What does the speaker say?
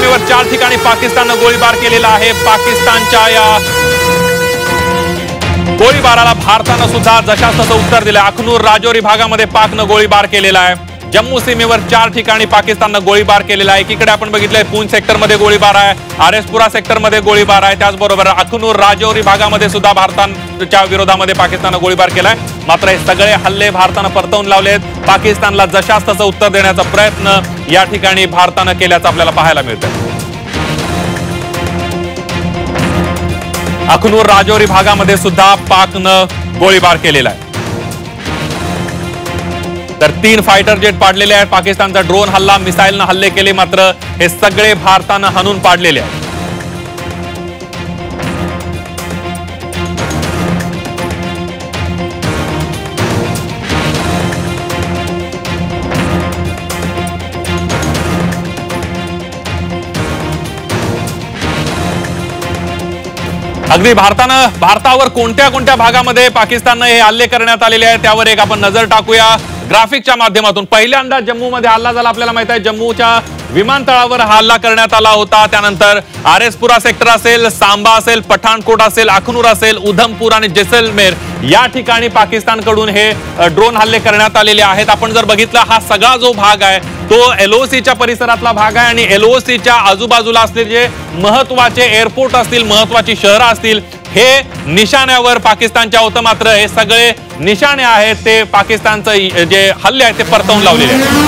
सीमेवर 4 ठिकाणी पाकिस्ताननं गोळीबार केलेला आहे। पाकिस्तानच्या या गोळीबाराला भारतानं सुद्धा जशास तसं उत्तर दिलं। अखनूर राजौरी भागामध्ये पाकनं गोळीबार केलेला आहे। जम्मू सीमेवर 4 ठिकाणी पाकिस्ताननं गोळीबार केलेला आहे। एकीकडे आपण बघितलंय पूंछ सेक्टरमध्ये गोळीबार आहे, आरएसपुरा सेक्टरमध्ये गोळीबार आहे, त्याचबरोबर अखनूर राजौरी भागामध्ये सुद्धा भारताच्या विरोधामध्ये पाकिस्ताननं गोळीबार केलाय। मात्र हे सगळे हल्ले भारतानं परतवून लावलेत। पाकिस्तानला जशास तसं उत्तर देण्याचा प्रयत्न या ठिकाणी भारतानं केल्याचं आपल्याला पाहायला मिळतंय। अखनूर राजौरी भागामध्ये सुद्धा पाकनं गोळीबार केलेला आहे। तर 3 फायटर जेट पाडलेले आहेत। पाकिस्तानचा ड्रोन हल्ला, मिसाईलनं हल्ले केले, मात्र हे सगळे भारतानं हाणून पाडलेले आहेत। अगदी भारतावर कोणत्या कोणत्या भागामध्ये पाकिस्ताननं हे हल्ले करण्यात आलेले आहेत त्यावर एक आपण नजर टाकूया ग्राफिकच्या माध्यमातून। पहिल्यांदा जम्मूमध्ये हल्ला झाला, आपल्याला माहित आहे जम्मूच्या विमानतळावर हल्ला करण्यात आला होता। त्यानंतर आरएसपुरा सेक्टर असेल, सांबा असेल, पठाणकोट असेल, अखनूर असेल, उधमपूर आणि जैसलमेर या ठिकाणी पाकिस्तानकडून हे ड्रोन हल्ले करण्यात आलेले आहेत। आपण जर बघितलं हा सगळा जो भाग आहे तो एलओसीच्या परिसरातला भाग आहे आणि एलओसीच्या आजूबाजूला असलेले जे महत्त्वाचे एअरपोर्ट असतील, महत्त्वाची शहरं असतील, हे निशाण्यावर पाकिस्तानच्या होतं। मात्र हे सगळे निशाणे आहेत ते पाकिस्तानचं जे हल्ले आहेत ते परतवून लावलेले आहेत।